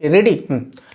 Ready.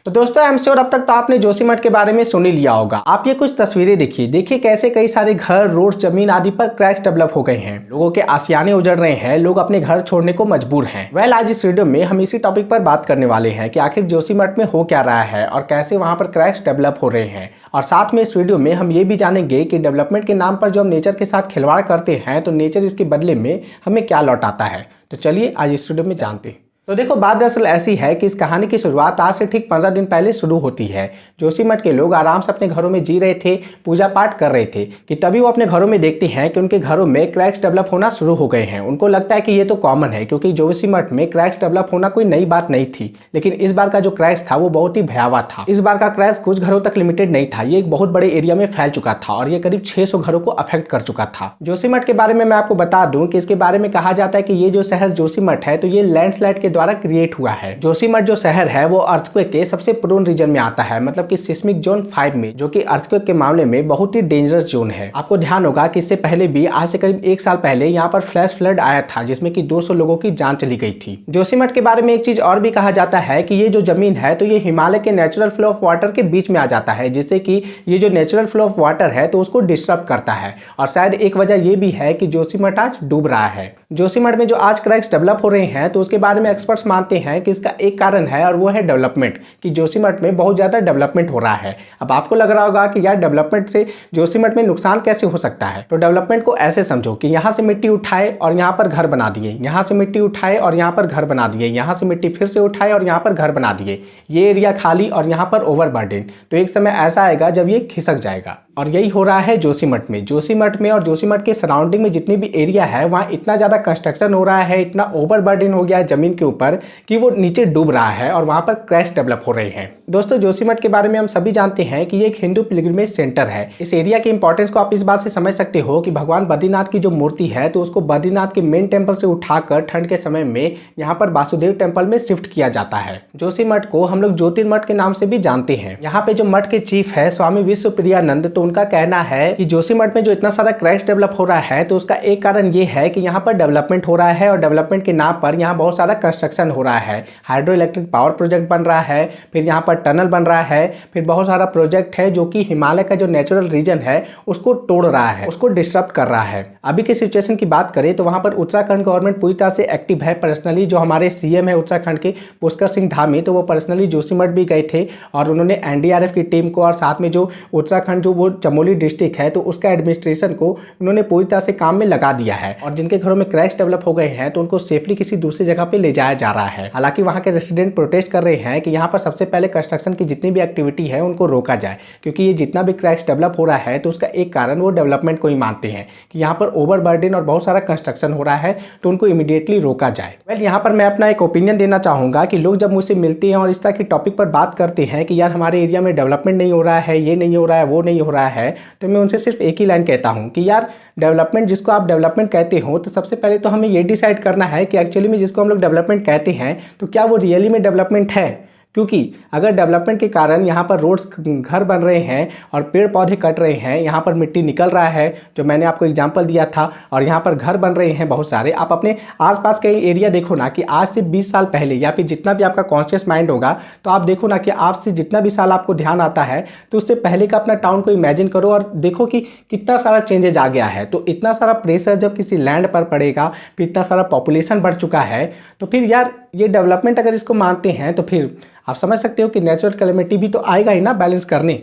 तो दोस्तों, I am sure अब तक तो आपने जोशीमठ के बारे में सुन ही लिया होगा। आप ये कुछ तस्वीरें देखिए कैसे कई सारे घर, रोड, जमीन आदि पर क्रैक्स डेवलप हो गए हैं। लोगों के आशियाने उजड़ रहे हैं, लोग अपने घर छोड़ने को मजबूर हैं। आज इस वीडियो में हम इसी टॉपिक पर बात करने वाले हैं कि आखिर जोशीमठ में हो क्या रहा है और कैसे वहां पर क्रैक्स डेवलप हो रहे हैं। और साथ में इस वीडियो में हम ये भी जानेंगे कि डेवलपमेंट के नाम पर जो हम नेचर के साथ खिलवाड़ करते हैं तो नेचर इसके बदले में हमें क्या लौटाता है। तो चलिए आज इस वीडियो में जानते हैं। तो देखो, बात दरअसल ऐसी है कि इस कहानी की शुरुआत आज से ठीक 15 दिन पहले शुरू होती है। जोशीमठ के लोग आराम से अपने घरों में जी रहे थे, पूजा पाठ कर रहे थे कि तभी वो अपने घरों में देखते हैं कि उनके घरों में क्रैक्स डेवलप होना शुरू हो गए हैं। उनको लगता है कि ये तो कॉमन है, क्योंकि जोशीमठ में क्रैक्स डेवलप होना कोई नई बात नहीं थी। लेकिन इस बार का जो क्रैक्स था वो बहुत ही भयावह था। इस बार का क्रैक्स कुछ घरों तक लिमिटेड नहीं था, ये एक बहुत बड़े एरिया में फैल चुका था और ये करीब 600 घरों को अफेक्ट कर चुका था। जोशीमठ के बारे में मैं आपको बता दूं कि इसके बारे में कहा जाता है कि ये जो शहर जोशीमठ है तो ये लैंडस्लाइड के द्वारा क्रिएट हुआ है। जोशीमठ जो शहर है वो अर्थक्वेक के सबसे प्रोन रीजन में आता है, मतलब कि सिस्मिक जोन 5 में, जो कि अर्थक्वेक के मामले में बहुत ही डेंजरस जोन है। आपको ध्यान होगा कि इससे पहले भी आज से करीब 1 साल पहले यहाँ पर फ्लैश फ्लड आया था जिसमें कि 200 लोगों की जान चली गई थी। जोशीमठ के बारे में एक चीज और भी कहा जाता है कि ये जो जमीन है तो ये हिमालय के नेचुरल फ्लो ऑफ वाटर के बीच में आ जाता है, जिससे कि ये जो नेचुरल फ्लो ऑफ वाटर है तो उसको डिस्टर्ब करता है। और शायद एक वजह ये भी है कि जोशीमठ आज डूब रहा है। जोशीमठ में जो आज क्रैक्स डेवलप हो रहे हैं तो उसके बारे में एक्सपर्ट्स मानते हैं कि इसका एक कारण है और वो है डेवलपमेंट, कि जोशीमठ में बहुत ज़्यादा डेवलपमेंट हो रहा है। अब आपको लग रहा होगा कि यार डेवलपमेंट से जोशीमठ में नुकसान कैसे हो सकता है। तो डेवलपमेंट को ऐसे समझो कि यहाँ से मिट्टी उठाए और यहाँ पर घर बना दिए, यहाँ से मिट्टी उठाए और यहाँ पर घर बना दिए, यहाँ से मिट्टी फिर से उठाए और यहाँ पर घर बना दिए। ये एरिया खाली और यहाँ पर ओवरबर्डन। तो एक समय ऐसा आएगा जब ये खिसक जाएगा और यही हो रहा है जोशीमठ में। जोशीमठ में और जोशीमठ के सराउंडिंग में जितनी भी एरिया है वहाँ इतना ज़्यादा कंस्ट्रक्शन हो रहा है, इतना ओवरबर्डन हो गया है ज़मीन के ऊपर कि वो नीचे डूब रहा है और वहाँ पर क्रैक्स डेवलप हो रहे हैं। दोस्तों, जोशीमठ के बारे में हम सभी जानते हैं कि ये एक हिंदू पिलग्रिमेज सेंटर है। इस एरिया की इंपॉर्टेंस को आप इस बात से समझ सकते हो कि भगवान बद्रीनाथ की जो मूर्ति है तो उसको बद्रीनाथ के मेन टेम्पल से उठाकर ठंड के समय में यहाँ पर वासुदेव टेम्पल में शिफ्ट किया जाता है। जोशीमठ को हम लोग ज्योतिर्मठ के नाम से भी जानते हैं। यहाँ पे जो मठ के चीफ है स्वामी विश्वप्रियानंद, तो उनका कहना है कि जोशीमठ में जो इतना सारा क्रैक्स डेवलप हो रहा है तो उसका एक कारण ये है कि यहाँ पर डेवलपमेंट हो रहा है और डेवलपमेंट के नाम पर यहाँ बहुत सारा कंस्ट्रक्शन हो रहा है। हाइड्रो इलेक्ट्रिक पावर प्रोजेक्ट बन रहा है, फिर यहाँ पर टनल बन रहा है, फिर बहुत सारा प्रोजेक्ट है जो कि हिमालय का जो नेचुरल रीजन है उसको तोड़ रहा है, उसको डिस्टर्ब कर रहा है। अभी की सिचुएशन की बात करें तो वहाँ पर उत्तराखंड गवर्नमेंट पूरी तरह से एक्टिव है। पर्सनली जो हमारे सीएम है उत्तराखंड के पुष्कर सिंह धामी, तो वो पर्सनली जोशीमठ भी गए थे और उन्होंने एनडीआरएफ की टीम को और साथ में जो उत्तराखंड जो वो चमोली डिस्ट्रिक्ट है तो उसका एडमिनिस्ट्रेशन को उन्होंने पूरी तरह से काम में लगा दिया है। और जिनके घरों में क्रैक्स डेवलप हो गए हैं तो उनको सेफली किसी दूसरी जगह पे ले जाया जा रहा है। हालांकि वहाँ के रेसिडेंट प्रोटेस्ट कर रहे हैं कि यहाँ पर सबसे पहले कंस्ट्रक्शन की जितनी भी एक्टिविटी है उनको रोका जाए, क्योंकि ये जितना भी क्रैक्स डेवलप हो रहा है तो उसका एक कारण वो डेवलपमेंट को ही मानते हैं कि यहाँ पर ओवरबर्डन और बहुत सारा कंस्ट्रक्शन हो रहा है तो उनको इमीडिएटली रोका जाए। यहाँ पर मैं अपना एक ओपिनियन देना चाहूँगा कि लोग जब मुझसे मिलते हैं और इस तरह की टॉपिक पर बात करते हैं कि यार हमारे एरिया में डेवलपमेंट नहीं हो रहा है, ये नहीं हो रहा है, वो नहीं हो रहा है, तो मैं उनसे सिर्फ एक ही लाइन कहता हूँ कि यार डेवलपमेंट जिसको आप डेवलपमेंट कहते हो तो सबसे पहले तो हमें ये डिसाइड करना है कि एक्चुअली में जिसको हम लोग डेवलपमेंट कहते हैं तो क्या वो रियली में डेवलपमेंट है। क्योंकि अगर डेवलपमेंट के कारण यहाँ पर रोड्स, घर बन रहे हैं और पेड़ पौधे कट रहे हैं, यहाँ पर मिट्टी निकल रहा है जो मैंने आपको एग्जांपल दिया था, और यहाँ पर घर बन रहे हैं बहुत सारे, आप अपने आसपास के एरिया देखो ना कि आज से 20 साल पहले या फिर जितना भी आपका कॉन्शियस माइंड होगा तो आप देखो ना कि आज से जितना भी साल आपको ध्यान आता है तो उससे पहले का अपना टाउन को इमेजिन करो और देखो कि कितना सारा चेंजेज आ गया है। तो इतना सारा प्रेशर जब किसी लैंड पर पड़ेगा, फिर इतना सारा पॉपुलेशन बढ़ चुका है, तो फिर यार ये डेवलपमेंट अगर इसको मानते हैं तो फिर आप समझ सकते हो कि नेचुरल कैलेमिटी भी तो आएगा ही ना बैलेंस करने।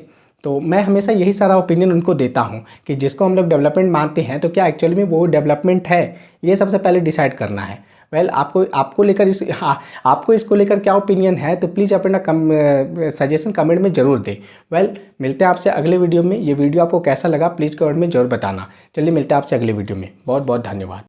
तो मैं हमेशा यही सारा ओपिनियन उनको देता हूँ कि जिसको हम लोग डेवलपमेंट मानते हैं तो क्या एक्चुअली में वो डेवलपमेंट है, ये सबसे पहले डिसाइड करना है। आपको लेकर आपको इसको लेकर क्या ओपिनियन है तो प्लीज़ अपना सजेशन कमेंट में ज़रूर दें। मिलते हैं आपसे अगले वीडियो में। ये वीडियो आपको कैसा लगा प्लीज़ कमेंट में ज़रूर बताना। चलिए मिलते हैं आपसे अगले वीडियो में। बहुत बहुत धन्यवाद।